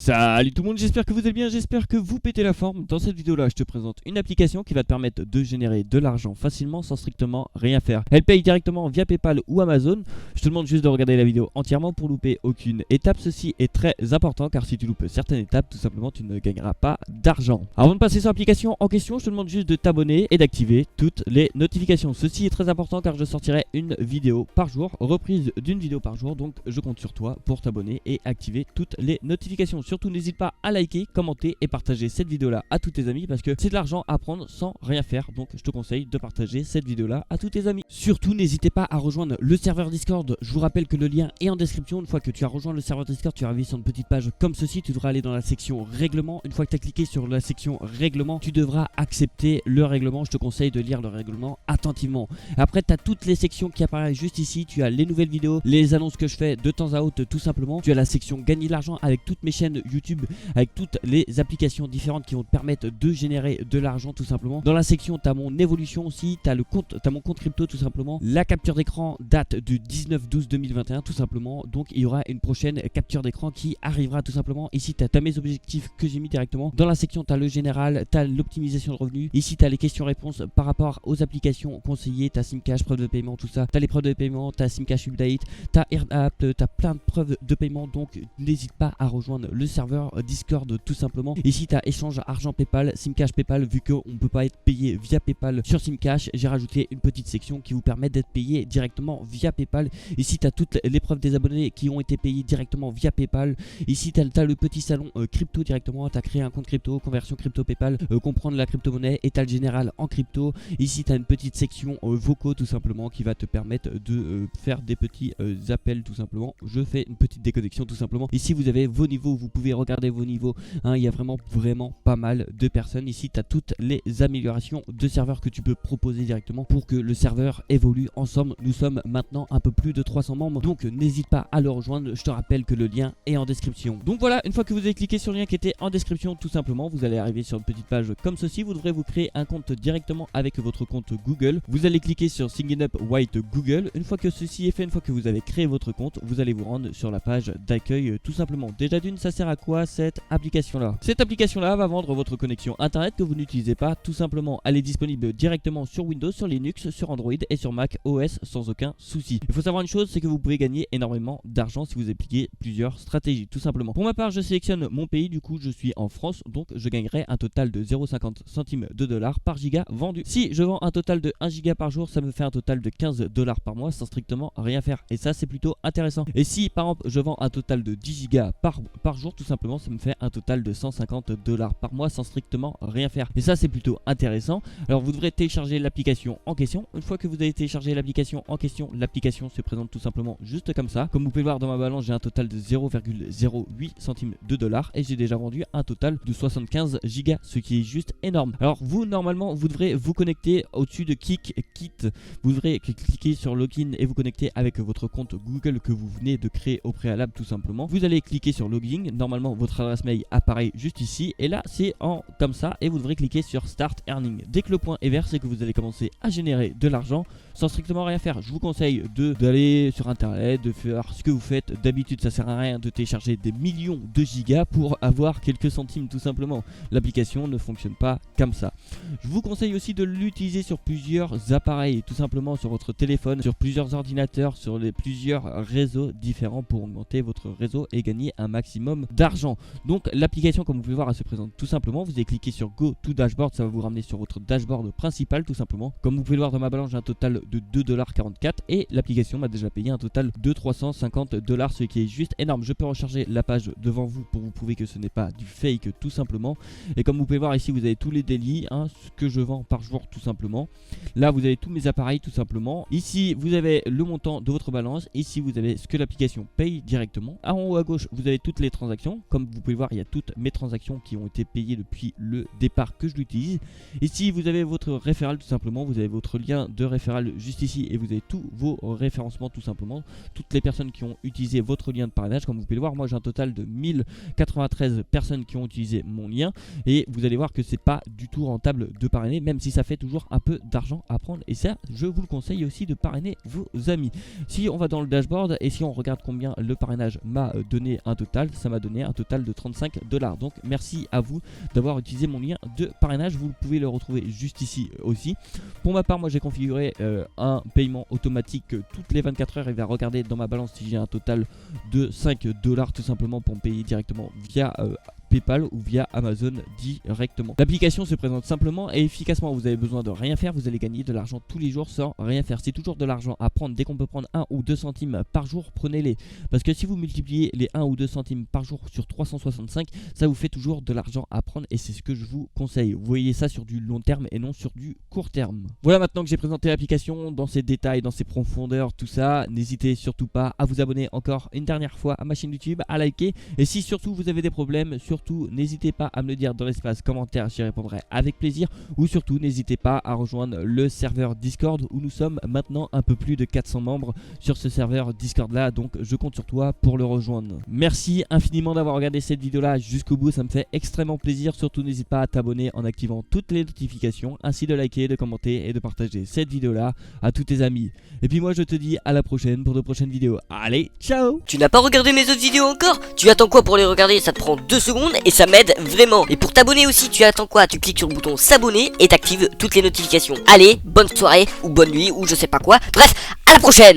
Salut tout le monde, j'espère que vous allez bien, j'espère que vous pétez la forme. Dans cette vidéo là je te présente une application qui va te permettre de générer de l'argent facilement sans strictement rien faire. Elle paye directement via Paypal ou Amazon. Je te demande juste de regarder la vidéo entièrement pour louper aucune étape. Ceci est très important car si tu loupes certaines étapes, tout simplement tu ne gagneras pas d'argent. Avant de passer sur l'application en question, je te demande juste de t'abonner et d'activer toutes les notifications. Ceci est très important car je sortirai une vidéo par jour, reprise d'une vidéo par jour. Donc je compte sur toi pour t'abonner et activer toutes les notifications. Surtout n'hésite pas à liker, commenter et partager cette vidéo là à tous tes amis parce que c'est de l'argent à prendre sans rien faire. Donc je te conseille de partager cette vidéo là à tous tes amis. Surtout n'hésitez pas à rejoindre le serveur Discord. Je vous rappelle que le lien est en description. Une fois que tu as rejoint le serveur Discord, tu vas arriver sur une petite page comme ceci. Tu devras aller dans la section règlement. Une fois que tu as cliqué sur la section règlement, tu devras accepter le règlement. Je te conseille de lire le règlement attentivement. Après tu as toutes les sections qui apparaissent juste ici. Tu as les nouvelles vidéos, les annonces que je fais de temps à autre tout simplement. Tu as la section gagner de l'argent avec toutes mes chaînes YouTube, avec toutes les applications différentes qui vont te permettre de générer de l'argent tout simplement. Dans la section tu as mon évolution aussi, tu as mon compte crypto tout simplement. La capture d'écran date du 19/12/2021 tout simplement. Donc il y aura une prochaine capture d'écran qui arrivera tout simplement. Ici tu as mes objectifs que j'ai mis directement. Dans la section tu as le général, tu as l'optimisation de revenus. Ici tu as les questions-réponses par rapport aux applications conseillées. Tu as Simcash, preuve de paiement, tout ça. Tu as les preuves de paiement, tu as Simcash Update, tu as AirApp, tu as plein de preuves de paiement. Donc n'hésite pas à rejoindre le serveur Discord tout simplement. Ici tu as échange argent Paypal, Simcash Paypal. Vu qu'on ne peut pas être payé via Paypal sur Simcash, j'ai rajouté une petite section qui vous permet d'être payé directement via Paypal. Ici tu as toutes les preuves des abonnés qui ont été payés directement via Paypal. Ici tu as le petit salon crypto directement. Tu as créé un compte crypto, conversion crypto Paypal, comprendre la crypto-monnaie, état général en crypto. Ici tu as une petite section vocaux tout simplement qui va te permettre de faire des petits appels tout simplement. Je fais une petite déconnexion tout simplement. Ici vous avez vos niveaux, vous pouvez regarder vos niveaux, hein, il y a vraiment pas mal de personnes. Ici tu as toutes les améliorations de serveur que tu peux proposer directement pour que le serveur évolue ensemble. Nous sommes maintenant un peu plus de 300 membres, donc n'hésite pas à le rejoindre. Je te rappelle que le lien est en description. Donc voilà, une fois que vous avez cliqué sur le lien qui était en description tout simplement, vous allez arriver sur une petite page comme ceci. Vous devrez vous créer un compte directement avec votre compte Google. Vous allez cliquer sur Sign Up White Google. Une fois que ceci est fait, une fois que vous avez créé votre compte, vous allez vous rendre sur la page d'accueil tout simplement. Déjà d'une, ça sert à quoi cette application là? Cette application là va vendre votre connexion internet que vous n'utilisez pas tout simplement. Elle est disponible directement sur Windows, sur Linux, sur Android et sur Mac OS sans aucun souci. Il faut savoir une chose, c'est que vous pouvez gagner énormément d'argent si vous appliquez plusieurs stratégies tout simplement. Pour ma part, je sélectionne mon pays, du coup je suis en France, donc je gagnerai un total de 0,50 centimes de dollars par giga vendu. Si je vends un total de 1 giga par jour, ça me fait un total de 15 dollars par mois sans strictement rien faire, et ça c'est plutôt intéressant. Et si par exemple je vends un total de 10 gigas par jour, tout simplement ça me fait un total de 150 dollars par mois sans strictement rien faire, et ça c'est plutôt intéressant. Alors vous devrez télécharger l'application en question. Une fois que vous avez téléchargé l'application en question, l'application se présente tout simplement juste comme ça. Comme vous pouvez le voir dans ma balance, j'ai un total de 0,08 centimes de dollars et j'ai déjà vendu un total de 75 gigas, ce qui est juste énorme. Alors vous normalement vous devrez vous connecter au-dessus de Kit. Vous devrez cliquer sur login et vous connecter avec votre compte Google que vous venez de créer au préalable tout simplement. Vous allez cliquer sur login, normalement votre adresse mail apparaît juste ici et là c'est en comme ça, et vous devrez cliquer sur Start Earning. Dès que le point est vert, c'est que vous allez commencer à générer de l'argent sans strictement rien faire. Je vous conseille d'aller sur internet, de faire ce que vous faites d'habitude. Ça sert à rien de télécharger des millions de gigas pour avoir quelques centimes tout simplement. L'application ne fonctionne pas comme ça. Je vous conseille aussi de l'utiliser sur plusieurs appareils, tout simplement sur votre téléphone, sur plusieurs ordinateurs, sur plusieurs réseaux différents pour augmenter votre réseau et gagner un maximum d'argent. Donc l'application, comme vous pouvez voir, elle se présente tout simplement. Vous allez cliquer sur Go to Dashboard, ça va vous ramener sur votre dashboard principal tout simplement. Comme vous pouvez le voir dans ma balance, j'ai un total de 2,44$ et l'application m'a déjà payé un total de 350 dollars, ce qui est juste énorme. Je peux recharger la page devant vous pour vous prouver que ce n'est pas du fake tout simplement. Et comme vous pouvez voir ici, vous avez tous les délits, hein, ce que je vends par jour tout simplement. Là vous avez tous mes appareils tout simplement. Ici vous avez le montant de votre balance. Ici vous avez ce que l'application paye directement. En haut à gauche vous avez toutes les transactions. Comme vous pouvez voir, il y a toutes mes transactions qui ont été payées depuis le départ que je l'utilise. Ici vous avez votre référal tout simplement. Vous avez votre lien de référal juste ici et vous avez tous vos référencements tout simplement. Toutes les personnes qui ont utilisé votre lien de parrainage. Comme vous pouvez le voir, moi j'ai un total de 1093 personnes qui ont utilisé mon lien, et vous allez voir que c'est pas du tout rentable de parrainer, même si ça fait toujours un peu d'argent à prendre, et ça je vous le conseille aussi de parrainer vos amis. Si on va dans le dashboard et si on regarde combien le parrainage m'a donné un total, ça m'a donné donner un total de 35 $. Donc merci à vous d'avoir utilisé mon lien de parrainage. Vous pouvez le retrouver juste ici aussi. Pour ma part, moi j'ai configuré un paiement automatique toutes les 24 heures. Il va regarder dans ma balance si j'ai un total de 5 $ tout simplement pour me payer directement via PayPal ou via Amazon directement. L'application se présente simplement et efficacement. Vous avez besoin de rien faire, vous allez gagner de l'argent tous les jours sans rien faire. C'est toujours de l'argent à prendre. Dès qu'on peut prendre 1 ou 2 centimes par jour, prenez-les. Parce que si vous multipliez les 1 ou 2 centimes par jour sur 365, ça vous fait toujours de l'argent à prendre et c'est ce que je vous conseille. Vous voyez ça sur du long terme et non sur du court terme. Voilà, maintenant que j'ai présenté l'application dans ses détails, dans ses profondeurs, tout ça, n'hésitez surtout pas à vous abonner encore une dernière fois à ma chaîne YouTube, à liker. Et si surtout vous avez des problèmes, surtout n'hésitez pas à me le dire dans l'espace commentaire, j'y répondrai avec plaisir. Ou surtout n'hésitez pas à rejoindre le serveur Discord où nous sommes maintenant un peu plus de 400 membres sur ce serveur Discord là, donc je compte sur toi pour le rejoindre. Merci infiniment d'avoir regardé cette vidéo là jusqu'au bout, ça me fait extrêmement plaisir. Surtout n'hésite pas à t'abonner en activant toutes les notifications, ainsi de liker, de commenter et de partager cette vidéo là à tous tes amis. Et puis moi je te dis à la prochaine pour de prochaines vidéos. Allez, ciao! Tu n'as pas regardé mes autres vidéos encore? Tu attends quoi pour les regarder? Ça te prend 2 secondes et ça m'aide vraiment. Et pour t'abonner aussi, tu attends quoi? Tu cliques sur le bouton s'abonner et t'actives toutes les notifications. Allez, bonne soirée ou bonne nuit ou je sais pas quoi. Bref, à la prochaine!